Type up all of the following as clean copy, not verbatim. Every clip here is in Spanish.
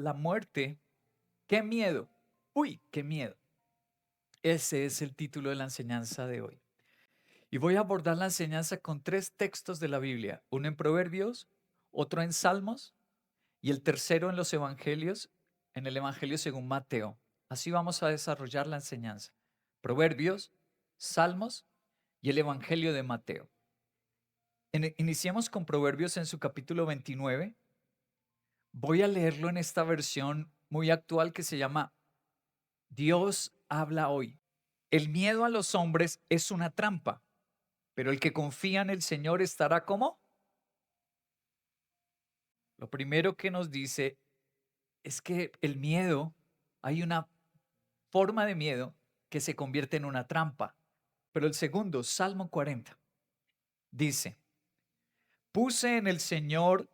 la muerte, qué miedo. Uy, qué miedo. Ese es el título de la enseñanza de hoy. Y voy a abordar la enseñanza con tres textos de la Biblia, uno en Proverbios, otro en Salmos y el tercero en los Evangelios, en el Evangelio según Mateo. Así vamos a desarrollar la enseñanza. Proverbios, Salmos y el Evangelio de Mateo. Iniciemos con Proverbios en su capítulo 29. Voy a leerlo en esta versión muy actual que se llama Dios habla hoy. El miedo a los hombres es una trampa, pero el que confía en el Señor estará como. Lo primero que nos dice es que el miedo, hay una forma de miedo que se convierte en una trampa. Pero el segundo, Salmo 40, dice, puse en el Señor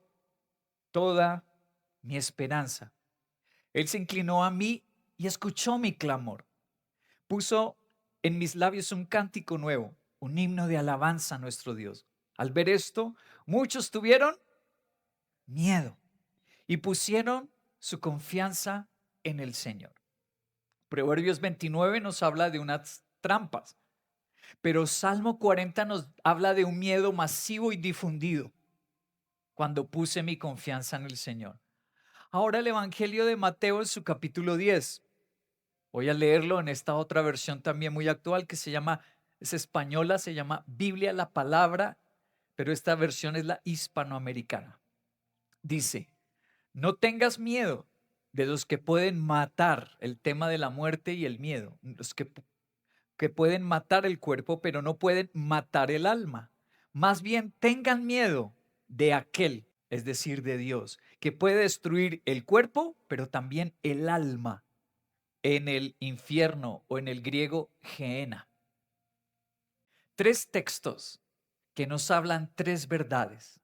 toda mi esperanza. Él se inclinó a mí y escuchó mi clamor. Puso en mis labios un cántico nuevo, un himno de alabanza a nuestro Dios. Al ver esto, muchos tuvieron miedo y pusieron su confianza en el Señor. Proverbios 29 nos habla de unas trampas, pero Salmo 40 nos habla de un miedo masivo y difundido cuando puse mi confianza en el Señor. Ahora el Evangelio de Mateo en su capítulo 10. Voy a leerlo en esta otra versión también muy actual que es española, se llama Biblia la Palabra, pero esta versión es la hispanoamericana. Dice, no tengas miedo de los que pueden matar, el tema de la muerte y el miedo, los que pueden matar el cuerpo, pero no pueden matar el alma. Más bien tengan miedo de aquel, es decir, de Dios, que puede destruir el cuerpo, pero también el alma en el infierno o en el griego Gehenna. Tres textos que nos hablan tres verdades.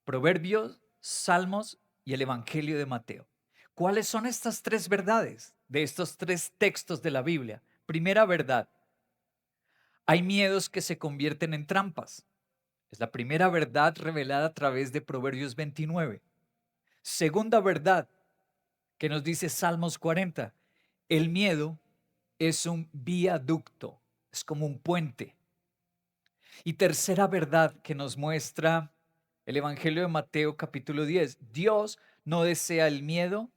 Proverbios, Salmos y el Evangelio de Mateo. ¿Cuáles son estas tres verdades de estos tres textos de la Biblia? Primera verdad, hay miedos que se convierten en trampas. Es la primera verdad revelada a través de Proverbios 29. Segunda verdad que nos dice Salmos 40, el miedo es un viaducto, es como un puente. Y tercera verdad que nos muestra el Evangelio de Mateo capítulo 10, Dios no desea el miedo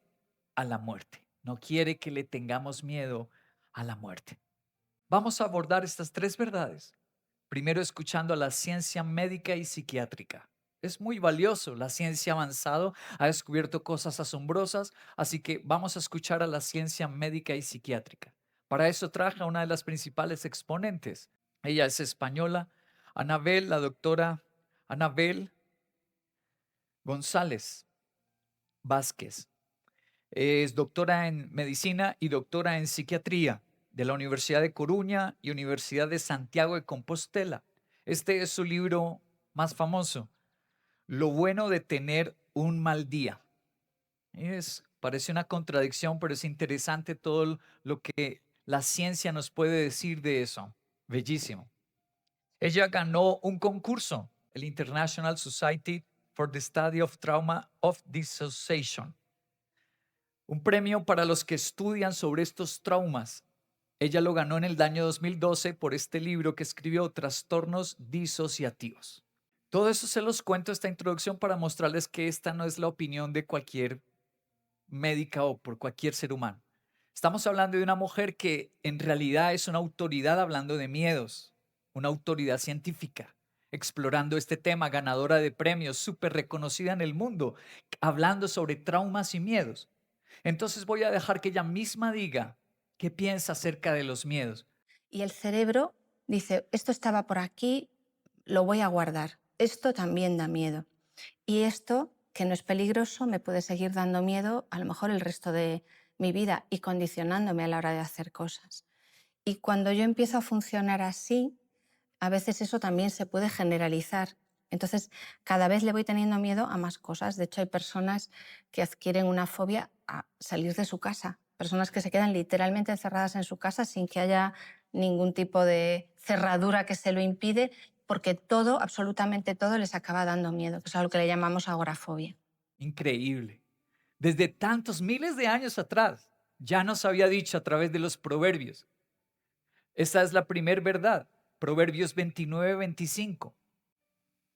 a la muerte, no quiere que le tengamos miedo a la muerte. Vamos a abordar estas tres verdades. Primero escuchando a la ciencia médica y psiquiátrica. Es muy valioso, la ciencia ha avanzado, ha descubierto cosas asombrosas, así que vamos a escuchar a la ciencia médica y psiquiátrica. Para eso traje a una de las principales exponentes. Ella es española, Anabel, la doctora Anabel González Vázquez. Es doctora en medicina y doctora en psiquiatría de la Universidad de Coruña y Universidad de Santiago de Compostela. Este es su libro más famoso, Lo bueno de tener un mal día. Parece una contradicción, pero es interesante todo lo que la ciencia nos puede decir de eso. Bellísimo. Ella ganó un concurso, el International Society for the Study of Trauma of Dissociation, un premio para los que estudian sobre estos traumas. Ella lo ganó en el año 2012 por este libro que escribió, Trastornos Disociativos. Todo eso se los cuento esta introducción para mostrarles que esta no es la opinión de cualquier médica o por cualquier ser humano. Estamos hablando de una mujer que en realidad es una autoridad hablando de miedos, una autoridad científica, explorando este tema, ganadora de premios, súper reconocida en el mundo, hablando sobre traumas y miedos. Entonces voy a dejar que ella misma diga qué piensa acerca de los miedos. Y el cerebro dice, esto estaba por aquí, lo voy a guardar. Esto también da miedo. Y esto, que no es peligroso, me puede seguir dando miedo a lo mejor el resto de mi vida y condicionándome a la hora de hacer cosas. Y cuando yo empiezo a funcionar así, a veces eso también se puede generalizar. Entonces, cada vez le voy teniendo miedo a más cosas. De hecho, hay personas que adquieren una fobia a salir de su casa. Personas que se quedan literalmente encerradas en su casa sin que haya ningún tipo de cerradura que se lo impide, porque todo, absolutamente todo, les acaba dando miedo, que es a lo que le llamamos agorafobia. Increíble. Desde tantos miles de años atrás, ya nos había dicho a través de los proverbios. Esta es la primera verdad. Proverbios 29-25.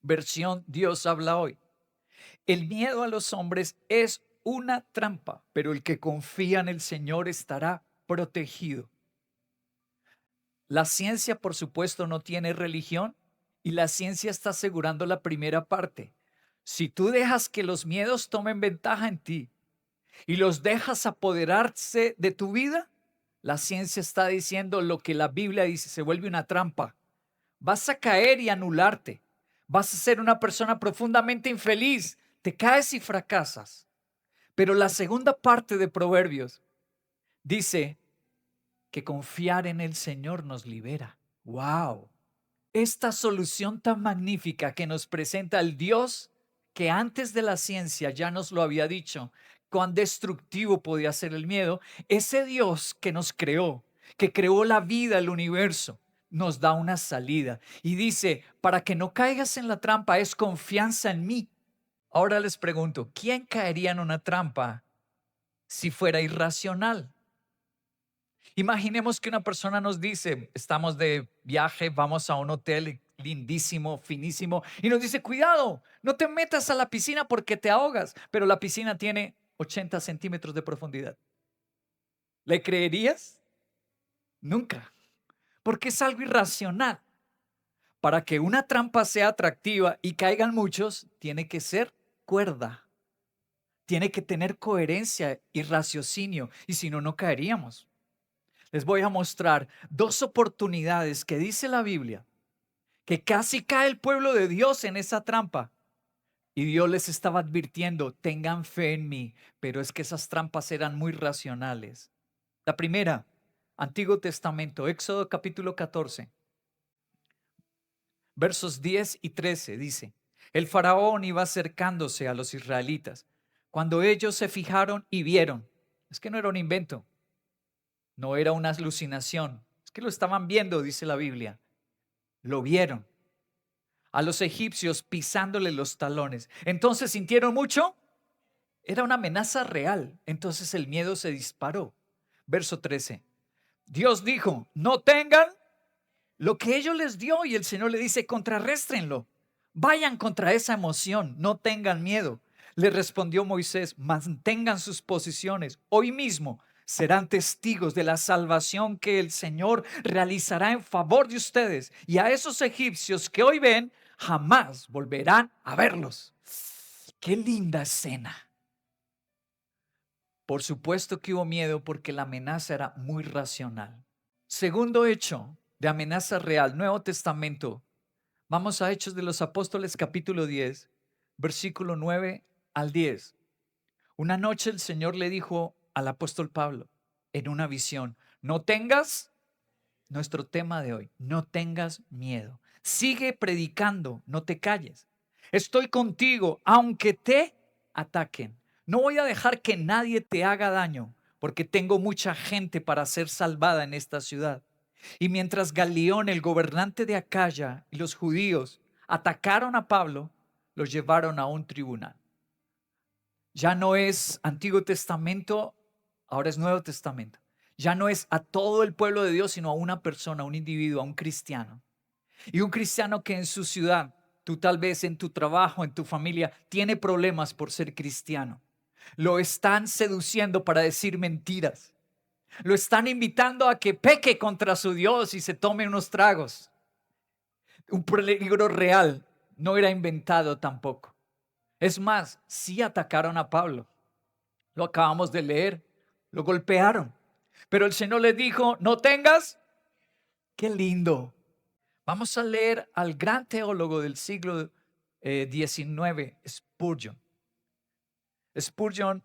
Versión Dios habla hoy. El miedo a los hombres es una trampa, pero el que confía en el Señor estará protegido. La ciencia, por supuesto, no tiene religión y la ciencia está asegurando la primera parte. Si tú dejas que los miedos tomen ventaja en ti y los dejas apoderarse de tu vida, la ciencia está diciendo lo que la Biblia dice, se vuelve una trampa. Vas a caer y anularte. Vas a ser una persona profundamente infeliz. Te caes y fracasas. Pero la segunda parte de Proverbios dice que confiar en el Señor nos libera. ¡Wow! Esta solución tan magnífica que nos presenta el Dios que antes de la ciencia ya nos lo había dicho, cuán destructivo podía ser el miedo, ese Dios que nos creó, que creó la vida, el universo, nos da una salida y dice, para que no caigas en la trampa es confianza en mí. Ahora les pregunto, ¿quién caería en una trampa si fuera irracional? Imaginemos que una persona nos dice, estamos de viaje, vamos a un hotel lindísimo, finísimo, y nos dice, cuidado, no te metas a la piscina porque te ahogas, pero la piscina tiene 80 centímetros de profundidad. ¿Le creerías? Nunca, porque es algo irracional. Para que una trampa sea atractiva y caigan muchos, tiene que ser cuerda, tiene que tener coherencia y raciocinio, y si no, no caeríamos. Les voy a mostrar dos oportunidades que dice la Biblia, que casi cae el pueblo de Dios en esa trampa. Y Dios les estaba advirtiendo, tengan fe en mí, pero es que esas trampas eran muy racionales. La primera, Antiguo Testamento, Éxodo capítulo 14, versos 10 y 13, dice, el faraón iba acercándose a los israelitas. Cuando ellos se fijaron y vieron, es que no era un invento, no era una alucinación, es que lo estaban viendo, dice la Biblia. Lo vieron a los egipcios pisándole los talones. Entonces sintieron mucho. Era una amenaza real. Entonces el miedo se disparó. Verso 13. Dios dijo, no tengan lo que ellos les dio y el Señor le dice, contrarréstrenlo. Vayan contra esa emoción, no tengan miedo. Le respondió Moisés, mantengan sus posiciones. Hoy mismo serán testigos de la salvación que el Señor realizará en favor de ustedes. Y a esos egipcios que hoy ven, jamás volverán a verlos. Qué linda escena. Por supuesto que hubo miedo porque la amenaza era muy racional. Segundo hecho de amenaza real, Nuevo Testamento. Vamos a Hechos de los Apóstoles capítulo 10, versículo 9 al 10. Una noche el Señor le dijo al apóstol Pablo en una visión, no tengas, nuestro tema de hoy, no tengas miedo. Sigue predicando, no te calles. Estoy contigo, aunque te ataquen. No voy a dejar que nadie te haga daño, porque tengo mucha gente para ser salvada en esta ciudad. Y mientras Galión, el gobernante de Acaya, y los judíos atacaron a Pablo, los llevaron a un tribunal. Ya no es Antiguo Testamento, ahora es Nuevo Testamento. Ya no es a todo el pueblo de Dios, sino a una persona, a un individuo, a un cristiano. Y un cristiano que en su ciudad, tú tal vez en tu trabajo, en tu familia, tiene problemas por ser cristiano. Lo están seduciendo para decir mentiras. Lo están invitando a que peque contra su Dios y se tome unos tragos. Un peligro real, no era inventado tampoco. Es más, sí atacaron a Pablo. Lo acabamos de leer. Lo golpearon. Pero el Señor le dijo, no tengas. Qué lindo. Vamos a leer al gran teólogo del siglo XIX, Spurgeon. Spurgeon,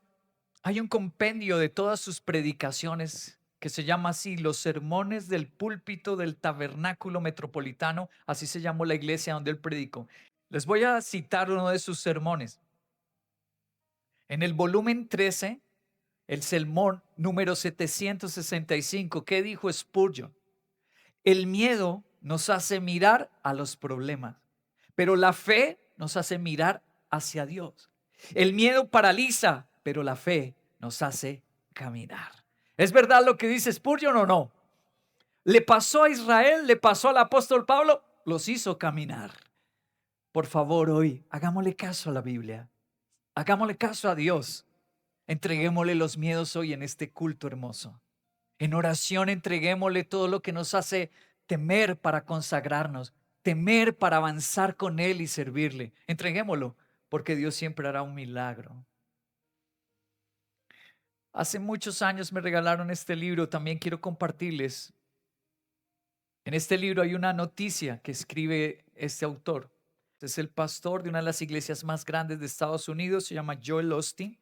hay un compendio de todas sus predicaciones que se llama así, los sermones del púlpito del tabernáculo metropolitano, así se llamó la iglesia donde él predicó. Les voy a citar uno de sus sermones. En el volumen 13, el sermón número 765, ¿qué dijo Spurgeon? El miedo nos hace mirar a los problemas, pero la fe nos hace mirar hacia Dios. El miedo paraliza, pero la fe nos hace caminar. ¿Es verdad lo que dice Spurgeon o no? Le pasó a Israel, le pasó al apóstol Pablo, los hizo caminar. Por favor, hoy hagámosle caso a la Biblia, hagámosle caso a Dios, entreguémosle los miedos hoy en este culto hermoso. En oración entreguémosle todo lo que nos hace temer para consagrarnos, temer para avanzar con Él y servirle. Entreguémoslo, porque Dios siempre hará un milagro. Hace muchos años me regalaron este libro, también quiero compartirles. En este libro hay una noticia que escribe este autor. Es el pastor de una de las iglesias más grandes de Estados Unidos, se llama Joel Osteen,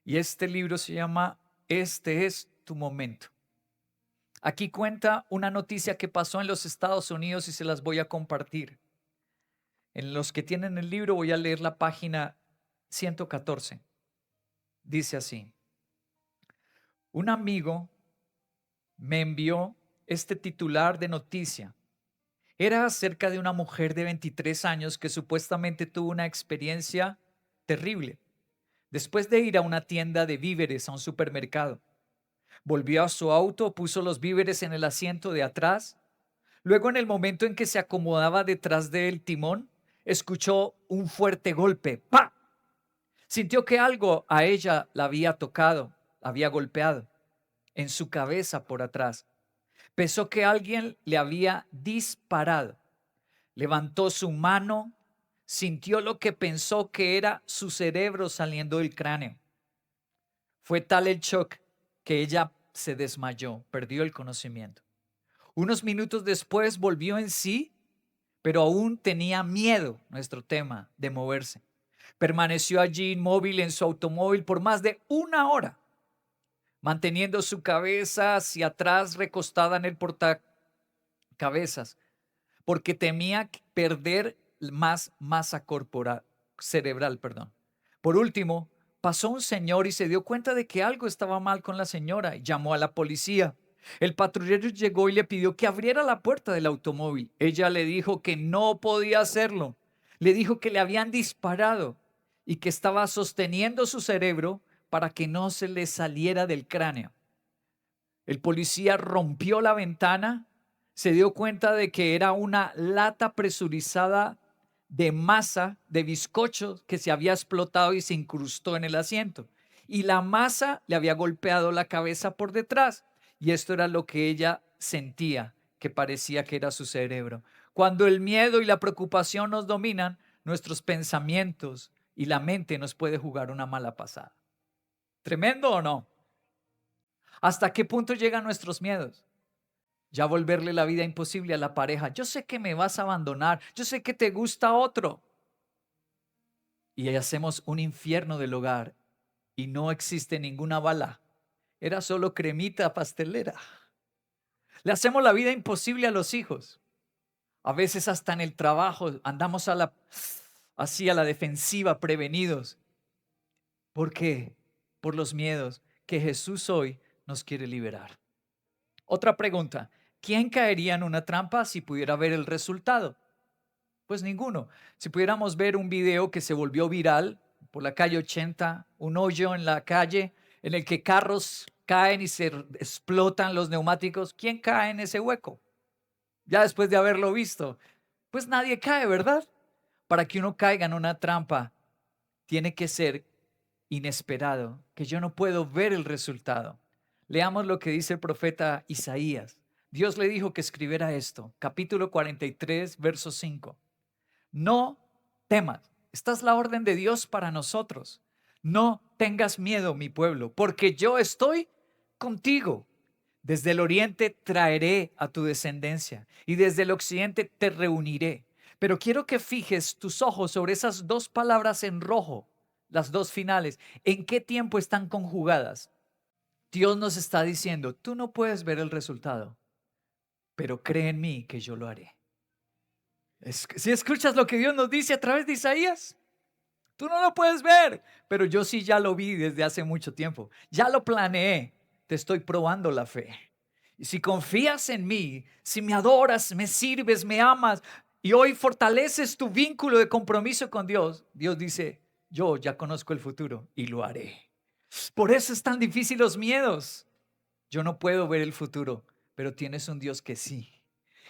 y este libro se llama Este es tu momento. Aquí cuenta una noticia que pasó en los Estados Unidos y se las voy a compartir. En los que tienen el libro voy a leer la página 114. Dice así: un amigo me envió este titular de noticia. Era acerca de una mujer de 23 años que supuestamente tuvo una experiencia terrible. Después de ir a una tienda de víveres a un supermercado, volvió a su auto, puso los víveres en el asiento de atrás. Luego, en el momento en que se acomodaba detrás del timón, escuchó un fuerte golpe. ¡Pa! Sintió que algo a ella la había tocado, la había golpeado en su cabeza por atrás. Pensó que alguien le había disparado. Levantó su mano, sintió lo que pensó que era su cerebro saliendo del cráneo. Fue tal el shock que ella se desmayó, perdió el conocimiento. Unos minutos después volvió en sí, pero aún tenía miedo, nuestro tema, de moverse. Permaneció allí inmóvil en su automóvil por más de una hora, manteniendo su cabeza hacia atrás recostada en el portacabezas, porque temía perder más masa cerebral. Por último, pasó un señor y se dio cuenta de que algo estaba mal con la señora y llamó a la policía. El patrullero llegó y le pidió que abriera la puerta del automóvil. Ella le dijo que no podía hacerlo. Le dijo que le habían disparado y que estaba sosteniendo su cerebro para que no se le saliera del cráneo. El policía rompió la ventana, se dio cuenta de que era una lata presurizada de masa, de bizcocho que se había explotado y se incrustó en el asiento. Y la masa le había golpeado la cabeza por detrás. Y esto era lo que ella sentía, que parecía que era su cerebro. Cuando el miedo y la preocupación nos dominan, nuestros pensamientos y la mente nos puede jugar una mala pasada. ¿Tremendo o no? ¿Hasta qué punto llegan nuestros miedos? Ya volverle la vida imposible a la pareja. Yo sé que me vas a abandonar. Yo sé que te gusta otro. Y ahí hacemos un infierno del hogar y no existe ninguna bala. Era solo cremita pastelera. Le hacemos la vida imposible a los hijos. A veces hasta en el trabajo andamos así a la defensiva, prevenidos. ¿Por qué? Por los miedos que Jesús hoy nos quiere liberar. Otra pregunta: ¿quién caería en una trampa si pudiera ver el resultado? Pues ninguno. Si pudiéramos ver un video que se volvió viral por la calle 80, un hoyo en la calle en el que carros caen y se explotan los neumáticos, ¿quién cae en ese hueco? Ya después de haberlo visto, pues nadie cae, ¿verdad? Para que uno caiga en una trampa, tiene que ser inesperado, que yo no puedo ver el resultado. Leamos lo que dice el profeta Isaías. Dios le dijo que escribiera esto, capítulo 43, verso 5. No temas. Esta es la orden de Dios para nosotros. No tengas miedo, mi pueblo, porque yo estoy contigo. Desde el oriente traeré a tu descendencia y desde el occidente te reuniré. Pero quiero que fijes tus ojos sobre esas dos palabras en rojo, las dos finales. ¿En qué tiempo están conjugadas? Dios nos está diciendo: tú no puedes ver el resultado, pero cree en mí que yo lo haré. Si escuchas lo que Dios nos dice a través de Isaías, tú no lo puedes ver, pero yo sí ya lo vi desde hace mucho tiempo. Ya lo planeé, te estoy probando la fe. Y si confías en mí, si me adoras, me sirves, me amas y hoy fortaleces tu vínculo de compromiso con Dios, Dios dice: yo ya conozco el futuro y lo haré. Por eso es tan difícil los miedos. Yo no puedo ver el futuro, pero tienes un Dios que sí.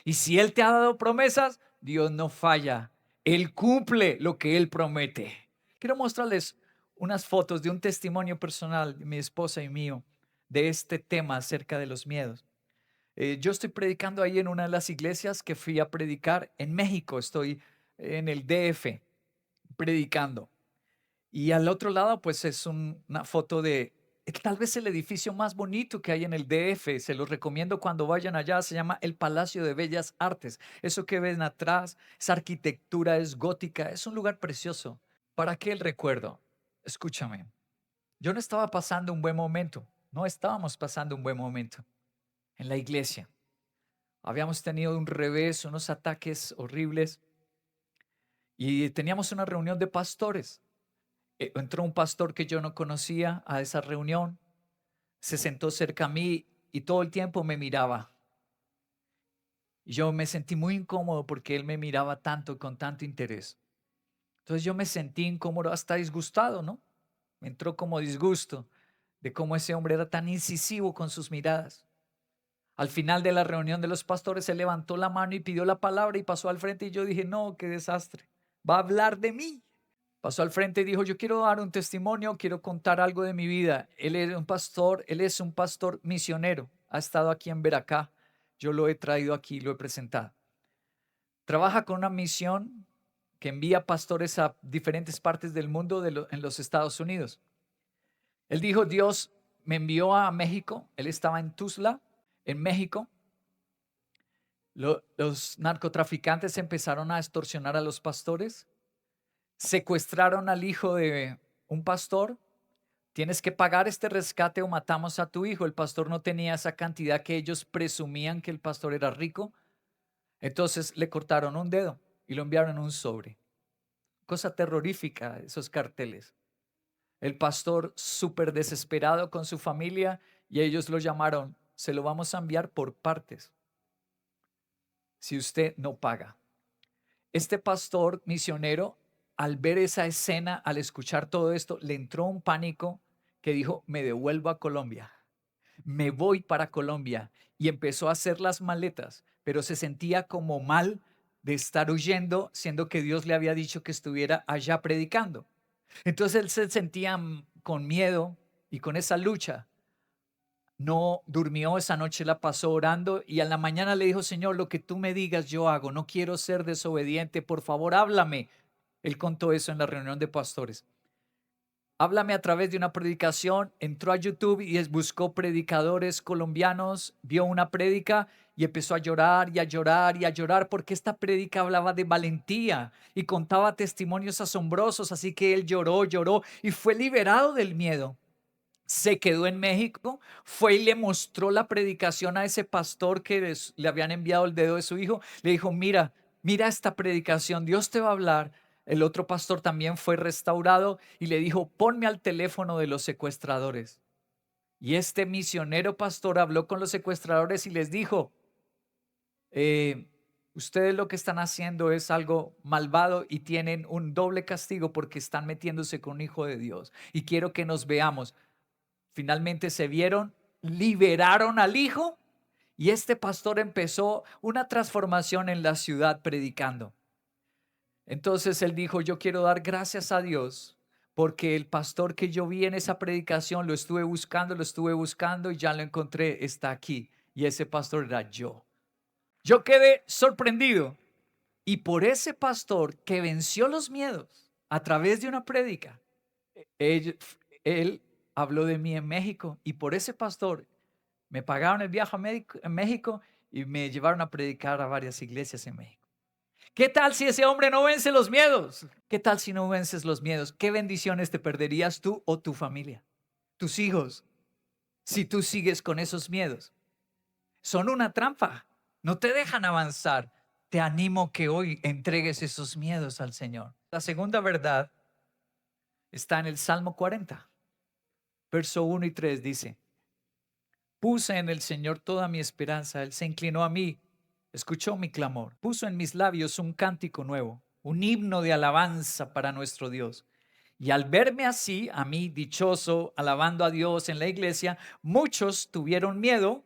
Y si Él te ha dado promesas, Dios no falla. Él cumple lo que Él promete. Quiero mostrarles unas fotos de un testimonio personal de mi esposa y mío de este tema acerca de los miedos. Yo estoy predicando ahí en una de las iglesias que fui a predicar en México. Estoy en el DF predicando. Y al otro lado, pues es una foto de tal vez el edificio más bonito que hay en el DF. Se los recomiendo cuando vayan allá. Se llama el Palacio de Bellas Artes. Eso que ven atrás, esa arquitectura es gótica. Es un lugar precioso. ¿Para qué el recuerdo? Escúchame. Yo no estaba pasando un buen momento. No estábamos pasando un buen momento en la iglesia. Habíamos tenido un revés, unos ataques horribles y teníamos una reunión de pastores. Entró un pastor que yo no conocía a esa reunión, se sentó cerca a mí y todo el tiempo me miraba. Y yo me sentí muy incómodo porque él me miraba tanto, con tanto interés. Entonces yo me sentí incómodo, hasta disgustado, ¿no? Me entró como disgusto de cómo ese hombre era tan incisivo con sus miradas. Al final de la reunión de los pastores, se levantó la mano y pidió la palabra y pasó al frente y yo dije, no, qué desastre, va a hablar de mí. Pasó al frente y dijo, yo quiero dar un testimonio, quiero contar algo de mi vida. Él es un pastor misionero, ha estado aquí en Veracá, yo lo he traído aquí, lo he presentado. Trabaja con una misión que envía pastores a diferentes partes del mundo en los Estados Unidos. Él dijo, Dios me envió a México, él estaba en Tuzla, en México. Los narcotraficantes empezaron a extorsionar a los pastores, secuestraron al hijo de un pastor. Tienes que pagar este rescate o matamos a tu hijo. El pastor no tenía esa cantidad que ellos presumían que el pastor era rico. Entonces le cortaron un dedo y lo enviaron en un sobre. Cosa terrorífica, esos carteles. El pastor súper desesperado con su familia y ellos lo llamaron, se lo vamos a enviar por partes si usted no paga. Este pastor misionero, al ver esa escena, al escuchar todo esto, le entró un pánico que dijo, me devuelvo a Colombia, me voy para Colombia. Y empezó a hacer las maletas, pero se sentía como mal de estar huyendo, siendo que Dios le había dicho que estuviera allá predicando. Entonces él se sentía con miedo y con esa lucha. No durmió esa noche, la pasó orando y a la mañana le dijo, Señor, lo que tú me digas yo hago, no quiero ser desobediente, por favor, háblame. Él contó eso en la reunión de pastores. Háblame a través de una predicación, entró a YouTube y buscó predicadores colombianos, vio una prédica y empezó a llorar y a llorar y a llorar porque esta prédica hablaba de valentía y contaba testimonios asombrosos, así que él lloró, lloró y fue liberado del miedo. Se quedó en México, fue y le mostró la predicación a ese pastor que le habían enviado el dedo de su hijo. Le dijo, mira, mira esta predicación, Dios te va a hablar. El otro pastor también fue restaurado y le dijo, ponme al teléfono de los secuestradores. Y este misionero pastor habló con los secuestradores y les dijo, ustedes lo que están haciendo es algo malvado y tienen un doble castigo porque están metiéndose con un hijo de Dios. Y quiero que nos veamos. Finalmente se vieron, liberaron al hijo y este pastor empezó una transformación en la ciudad predicando. Entonces él dijo, yo quiero dar gracias a Dios porque el pastor que yo vi en esa predicación lo estuve buscando y ya lo encontré, está aquí. Y ese pastor era yo. Yo quedé sorprendido y por ese pastor que venció los miedos a través de una prédica, él habló de mí en México y por ese pastor me pagaron el viaje a México y me llevaron a predicar a varias iglesias en México. ¿Qué tal si ese hombre no vence los miedos? ¿Qué tal si no vences los miedos? ¿Qué bendiciones te perderías tú o tu familia? Tus hijos, si tú sigues con esos miedos. Son una trampa, no te dejan avanzar. Te animo que hoy entregues esos miedos al Señor. La segunda verdad está en el Salmo 40. Verso 1 y 3 dice, puse en el Señor toda mi esperanza, Él se inclinó a mí, escuchó mi clamor, puso en mis labios un cántico nuevo, un himno de alabanza para nuestro Dios. Y al verme así, a mí dichoso, alabando a Dios en la iglesia, muchos tuvieron miedo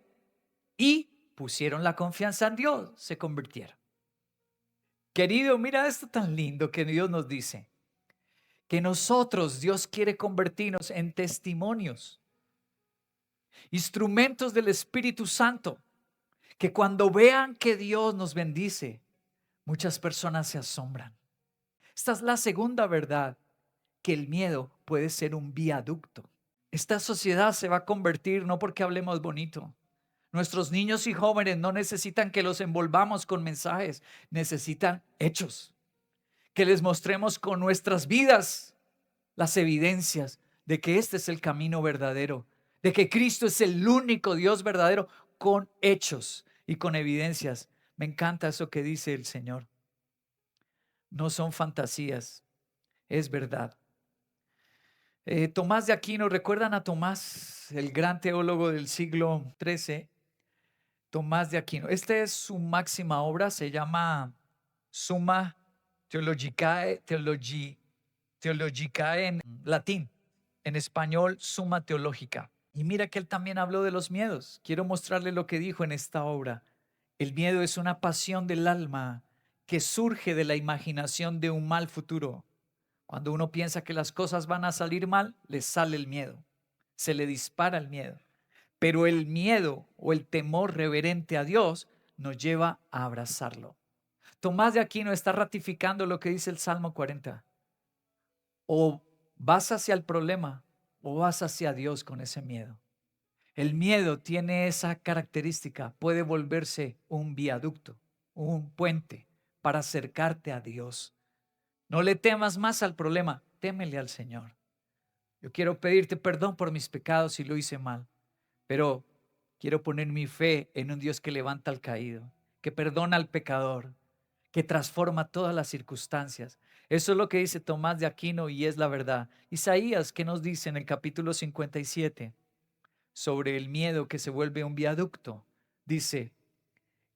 y pusieron la confianza en Dios, se convirtieron. Querido, mira esto tan lindo que Dios nos dice, que nosotros, Dios quiere convertirnos en testimonios, instrumentos del Espíritu Santo, que cuando vean que Dios nos bendice, muchas personas se asombran. Esta es la segunda verdad, que el miedo puede ser un viaducto. Esta sociedad se va a convertir no porque hablemos bonito. Nuestros niños y jóvenes no necesitan que los envolvamos con mensajes, necesitan hechos, que les mostremos con nuestras vidas las evidencias de que este es el camino verdadero, de que Cristo es el único Dios verdadero, con hechos y con evidencias. Me encanta eso que dice el Señor. No son fantasías, es verdad. Tomás de Aquino, ¿recuerdan a Tomás, el gran teólogo del siglo XIII? Tomás de Aquino. Esta es su máxima obra, se llama Summa Theologicae en latín, en español Summa Teológica. Y mira que él también habló de los miedos. Quiero mostrarle lo que dijo en esta obra. El miedo es una pasión del alma que surge de la imaginación de un mal futuro. Cuando uno piensa que las cosas van a salir mal, le sale el miedo, se le dispara el miedo. Pero el miedo o el temor reverente a Dios nos lleva a abrazarlo. Tomás de Aquino está ratificando lo que dice el Salmo 40. O vas hacia el problema o vas hacia Dios con ese miedo. El miedo tiene esa característica, puede volverse un viaducto, un puente para acercarte a Dios. No le temas más al problema, témele al Señor. Yo quiero pedirte perdón por mis pecados si lo hice mal, pero quiero poner mi fe en un Dios que levanta al caído, que perdona al pecador, que transforma todas las circunstancias. Eso es lo que dice Tomás de Aquino y es la verdad. Isaías, ¿qué nos dice en el capítulo 57 sobre el miedo que se vuelve un viaducto? Dice,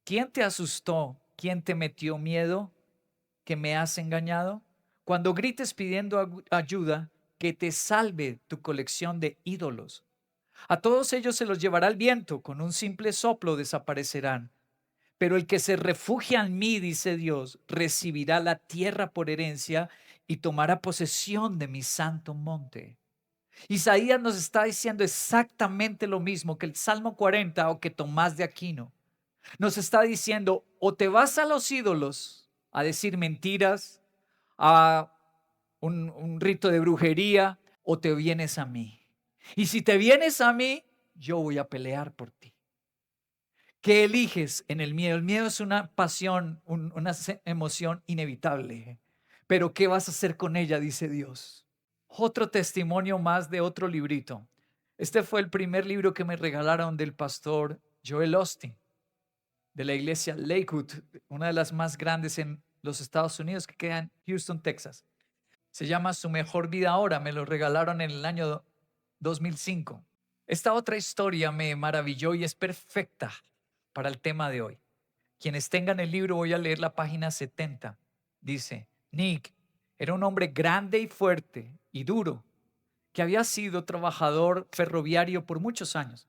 ¿quién te asustó? ¿Quién te metió miedo? ¿Que me has engañado? Cuando grites pidiendo ayuda, que te salve tu colección de ídolos. A todos ellos se los llevará el viento, con un simple soplo desaparecerán. Pero el que se refugia en mí, dice Dios, recibirá la tierra por herencia y tomará posesión de mi santo monte. Isaías nos está diciendo exactamente lo mismo que el Salmo 40 o que Tomás de Aquino. Nos está diciendo, o te vas a los ídolos a decir mentiras, a un rito de brujería, o te vienes a mí. Y si te vienes a mí, yo voy a pelear por ti. ¿Qué eliges en el miedo? El miedo es una pasión, una emoción inevitable. Pero ¿qué vas a hacer con ella? Dice Dios. Otro testimonio más de otro librito. Este fue el primer libro que me regalaron del pastor Joel Osteen, de la iglesia Lakewood, una de las más grandes en los Estados Unidos, que queda en Houston, Texas. Se llama Su mejor vida ahora. Me lo regalaron en el año 2005. Esta otra historia me maravilló y es perfecta para el tema de hoy. Quienes tengan el libro, voy a leer la página 70. Dice, Nick era un hombre grande y fuerte y duro, que había sido trabajador ferroviario por muchos años.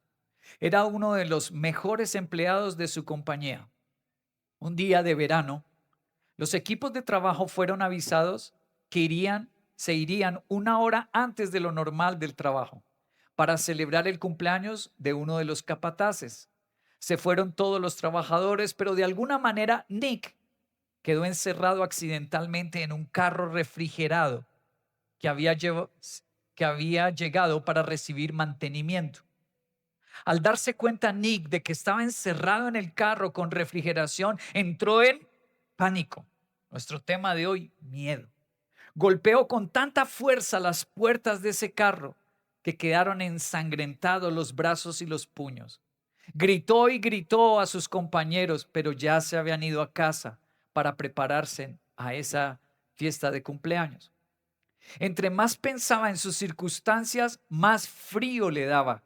Era uno de los mejores empleados de su compañía. Un día de verano, los equipos de trabajo fueron avisados que se irían una hora antes de lo normal del trabajo para celebrar el cumpleaños de uno de los capataces. Se fueron todos los trabajadores, pero de alguna manera Nick quedó encerrado accidentalmente en un carro refrigerado que que había llegado para recibir mantenimiento. Al darse cuenta Nick de que estaba encerrado en el carro con refrigeración, entró en pánico. Nuestro tema de hoy, miedo. Golpeó con tanta fuerza las puertas de ese carro que quedaron ensangrentados los brazos y los puños. Gritó y gritó a sus compañeros, pero ya se habían ido a casa para prepararse a esa fiesta de cumpleaños. Entre más pensaba en sus circunstancias, más frío le daba.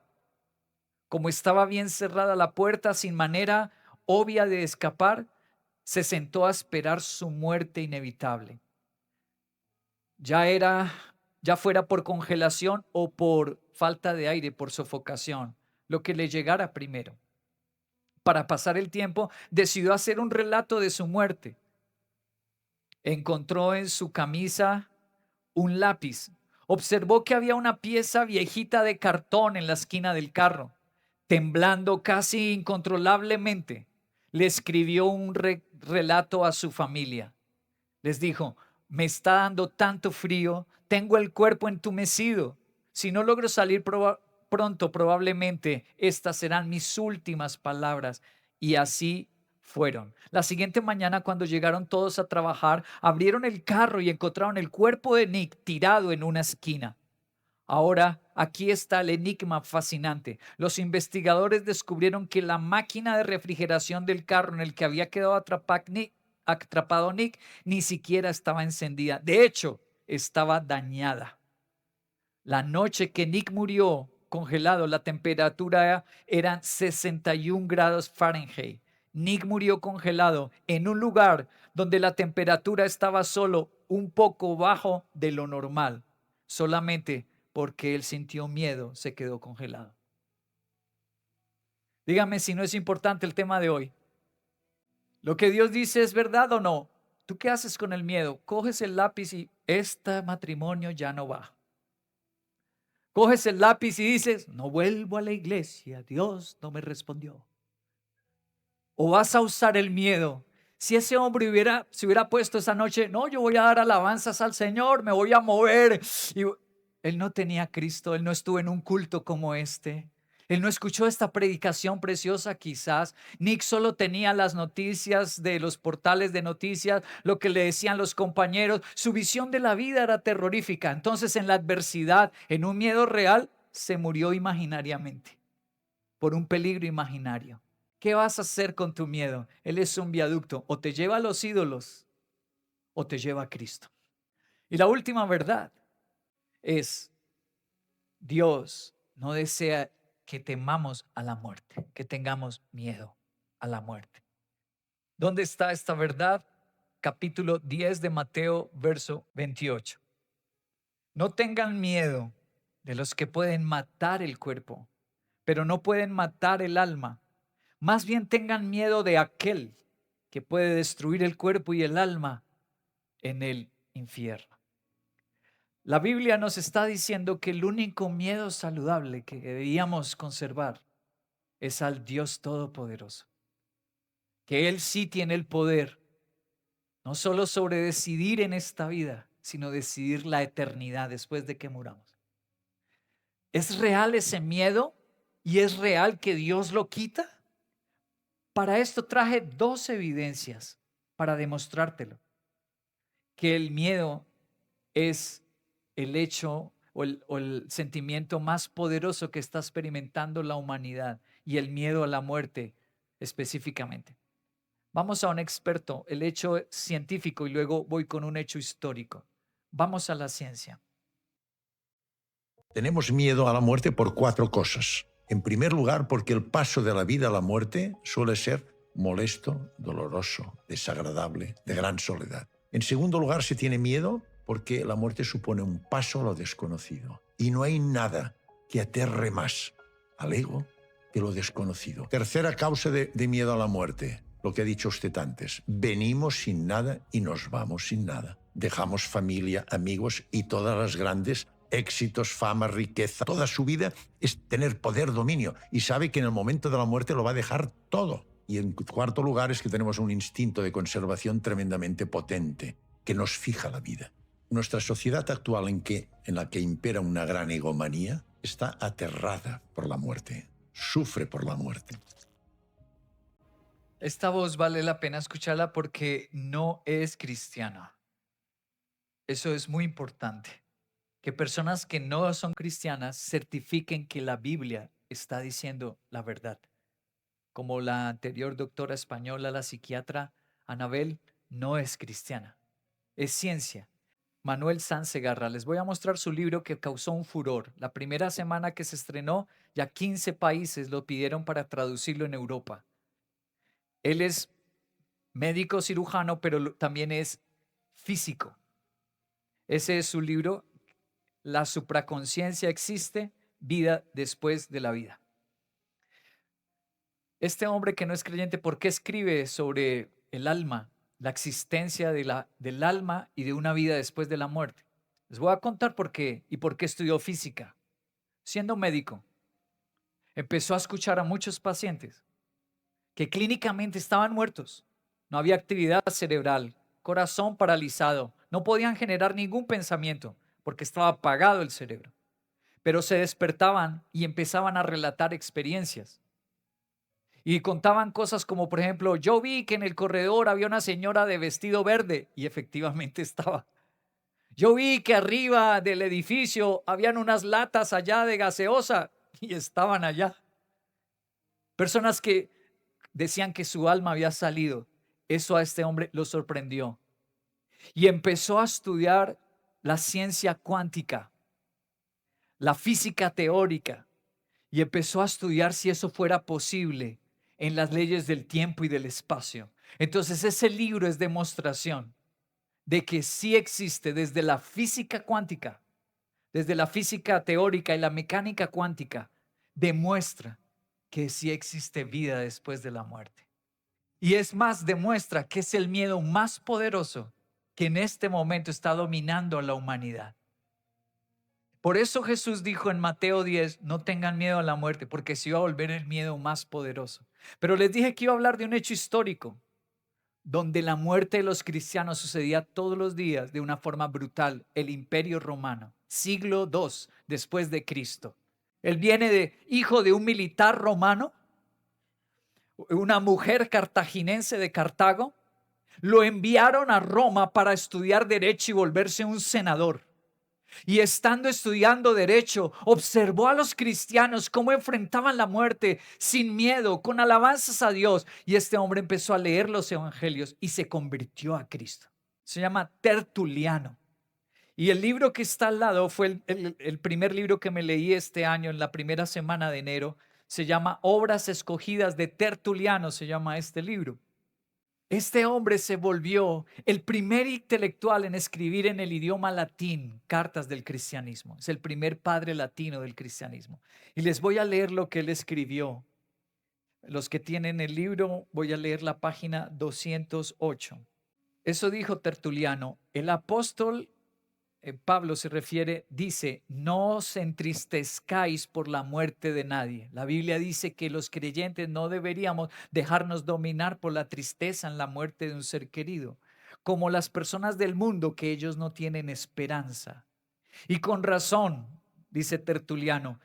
Como estaba bien cerrada la puerta, sin manera obvia de escapar, se sentó a esperar su muerte inevitable. Ya era ya fuera por congelación o por falta de aire, por sofocación, lo que le llegara primero. Para pasar el tiempo, decidió hacer un relato de su muerte. Encontró en su camisa un lápiz. Observó que había una pieza viejita de cartón en la esquina del carro. Temblando casi incontrolablemente, le escribió un relato a su familia. Les dijo: me está dando tanto frío, tengo el cuerpo entumecido. Si no logro salir pronto, probablemente estas serán mis últimas palabras. Y así fueron. La siguiente mañana, cuando llegaron todos a trabajar, abrieron el carro y encontraron el cuerpo de Nick tirado en una esquina. Ahora, aquí está el enigma fascinante. Los investigadores descubrieron que la máquina de refrigeración del carro en el que había quedado atrapado Nick ni siquiera estaba encendida. De hecho, estaba dañada. La noche que Nick murió congelado, la temperatura eran 61 grados Fahrenheit. Nick murió congelado en un lugar donde la temperatura estaba solo un poco bajo de lo normal. Solamente porque él sintió miedo, se quedó congelado. Dígame si no es importante el tema de hoy. ¿Lo que Dios dice es verdad o no? ¿Tú qué haces con el miedo? Coges el lápiz y este matrimonio ya no va. Coges el lápiz y dices: no vuelvo a la iglesia, Dios no me respondió. O vas a usar el miedo. Si ese hombre se hubiera puesto esa noche: no, yo voy a dar alabanzas al Señor, me voy a mover. Y él no tenía a Cristo, él no estuvo en un culto como este. Él no escuchó esta predicación preciosa quizás. Nick solo tenía las noticias de los portales de noticias, lo que le decían los compañeros. Su visión de la vida era terrorífica. Entonces, en la adversidad, en un miedo real, se murió imaginariamente por un peligro imaginario. ¿Qué vas a hacer con tu miedo? Él es un viaducto. O te lleva a los ídolos o te lleva a Cristo. Y la última verdad es: Dios no desea que temamos a la muerte, que tengamos miedo a la muerte. ¿Dónde está esta verdad? Capítulo 10 de Mateo, verso 28. No tengan miedo de los que pueden matar el cuerpo, pero no pueden matar el alma. Más bien tengan miedo de aquel que puede destruir el cuerpo y el alma en el infierno. La Biblia nos está diciendo que el único miedo saludable que deberíamos conservar es al Dios Todopoderoso, que Él sí tiene el poder, no solo sobre decidir en esta vida, sino decidir la eternidad después de que muramos. ¿Es real ese miedo y es real que Dios lo quita? Para esto traje 2 evidencias para demostrártelo, que el miedo es el hecho o el sentimiento más poderoso que está experimentando la humanidad, y el miedo a la muerte específicamente. Vamos a un experto, el hecho científico, y luego voy con un hecho histórico. Vamos a la ciencia. Tenemos miedo a la muerte por 4 cosas. En primer lugar, porque el paso de la vida a la muerte suele ser molesto, doloroso, desagradable, de gran soledad. En segundo lugar, se tiene miedo porque la muerte supone un paso a lo desconocido. Y no hay nada que aterre más al ego que lo desconocido. Tercera causa de miedo a la muerte, lo que ha dicho usted antes. Venimos sin nada y nos vamos sin nada. Dejamos familia, amigos y todas las grandes éxitos, fama, riqueza. Toda su vida es tener poder, dominio. Y sabe que en el momento de la muerte lo va a dejar todo. Y en cuarto lugar es que tenemos un instinto de conservación tremendamente potente que nos fija la vida. Nuestra sociedad actual en la que impera una gran egomanía está aterrada por la muerte, sufre por la muerte. Esta voz vale la pena escucharla porque no es cristiana. Eso es muy importante. Que personas que no son cristianas certifiquen que la Biblia está diciendo la verdad. Como la anterior doctora española, la psiquiatra Anabel, no es cristiana, es ciencia. Manuel Sanz Segarra, les voy a mostrar su libro que causó un furor. La primera semana que se estrenó, ya 15 países lo pidieron para traducirlo en Europa. Él es médico cirujano, pero también es físico. Ese es su libro. la supraconciencia existe, vida después de la vida. Este hombre que no es creyente, ¿por qué escribe sobre el alma, la existencia del alma y de una vida después de la muerte? Les voy a contar por qué y por qué estudió física. Siendo médico, empezó a escuchar a muchos pacientes que clínicamente estaban muertos. No había actividad cerebral, corazón paralizado, no podían generar ningún pensamiento porque estaba apagado el cerebro. Pero se despertaban y empezaban a relatar experiencias. Y contaban cosas como, por ejemplo, yo vi que en el corredor había una señora de vestido verde y efectivamente estaba. Yo vi que arriba del edificio habían unas latas allá de gaseosa y estaban allá. Personas que decían que su alma había salido. Eso a este hombre lo sorprendió. Y empezó a estudiar la ciencia cuántica, la física teórica, y empezó a estudiar si eso fuera posible en las leyes del tiempo y del espacio. Entonces ese libro es demostración de que sí existe desde la física cuántica, desde la física teórica y la mecánica cuántica, demuestra que sí existe vida después de la muerte. Y es más, demuestra que es el miedo más poderoso que en este momento está dominando a la humanidad. Por eso Jesús dijo en Mateo 10, no tengan miedo a la muerte, porque se iba a volver el miedo más poderoso. Pero les dije que iba a hablar de un hecho histórico, donde la muerte de los cristianos sucedía todos los días de una forma brutal. El Imperio Romano, siglo II después de Cristo. Él viene de hijo de un militar romano, una mujer cartaginense de Cartago. Lo enviaron a Roma para estudiar derecho y volverse un senador. Y estando estudiando derecho, observó a los cristianos cómo enfrentaban la muerte sin miedo, con alabanzas a Dios. Y este hombre empezó a leer los evangelios y se convirtió a Cristo. Se llama Tertuliano. Y el libro que está al lado fue el primer libro que me leí este año, en la primera semana de enero. Se llama Obras Escogidas de Tertuliano, se llama este libro. Este hombre se volvió el primer intelectual en escribir en el idioma latín cartas del cristianismo. Es el primer padre latino del cristianismo. Y les voy a leer lo que él escribió. Los que tienen el libro, voy a leer la página 208. Eso dijo Tertuliano. El apóstol Pablo se refiere, dice, no os entristezcáis por la muerte de nadie. La Biblia dice que los creyentes no deberíamos dejarnos dominar por la tristeza en la muerte de un ser querido, como las personas del mundo, que ellos no tienen esperanza. Y con razón, dice Tertuliano,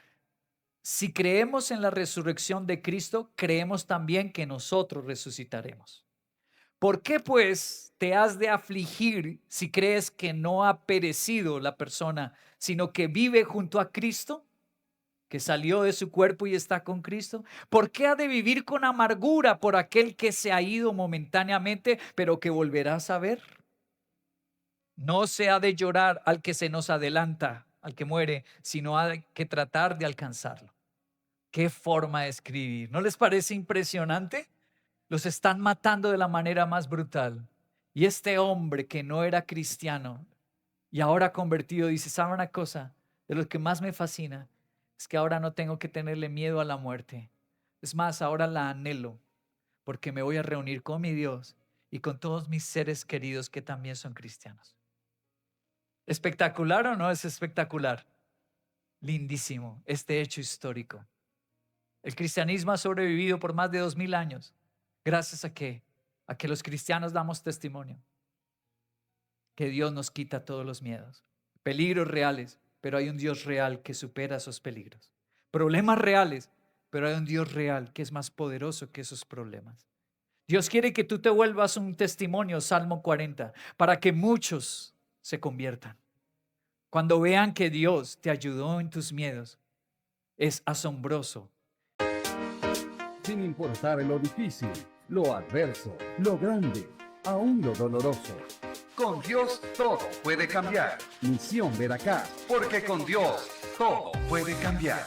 si creemos en la resurrección de Cristo, creemos también que nosotros resucitaremos. ¿Por qué pues te has de afligir si crees que no ha perecido la persona, sino que vive junto a Cristo, que salió de su cuerpo y está con Cristo? ¿Por qué ha de vivir con amargura por aquel que se ha ido momentáneamente, pero que volverás a ver? No se ha de llorar al que se nos adelanta, al que muere, sino hay que tratar de alcanzarlo. ¿Qué forma de escribir? ¿No les parece impresionante? Los están matando de la manera más brutal. Y este hombre que no era cristiano y ahora convertido dice, ¿sabe una cosa? De lo que más me fascina es que ahora no tengo que tenerle miedo a la muerte. Es más, ahora la anhelo porque me voy a reunir con mi Dios y con todos mis seres queridos que también son cristianos. ¿Espectacular o no es espectacular? Lindísimo este hecho histórico. El cristianismo ha sobrevivido por más de 2000 años. ¿Gracias a qué? A que los cristianos damos testimonio. Que Dios nos quita todos los miedos. Peligros reales, pero hay un Dios real que supera esos peligros. Problemas reales, pero hay un Dios real que es más poderoso que esos problemas. Dios quiere que tú te vuelvas un testimonio, Salmo 40, para que muchos se conviertan. Cuando vean que Dios te ayudó en tus miedos, es asombroso. Sin importar lo difícil, lo adverso, lo grande, aún lo doloroso. Con Dios todo puede cambiar, Misión Veracruz. porque con Dios todo puede cambiar.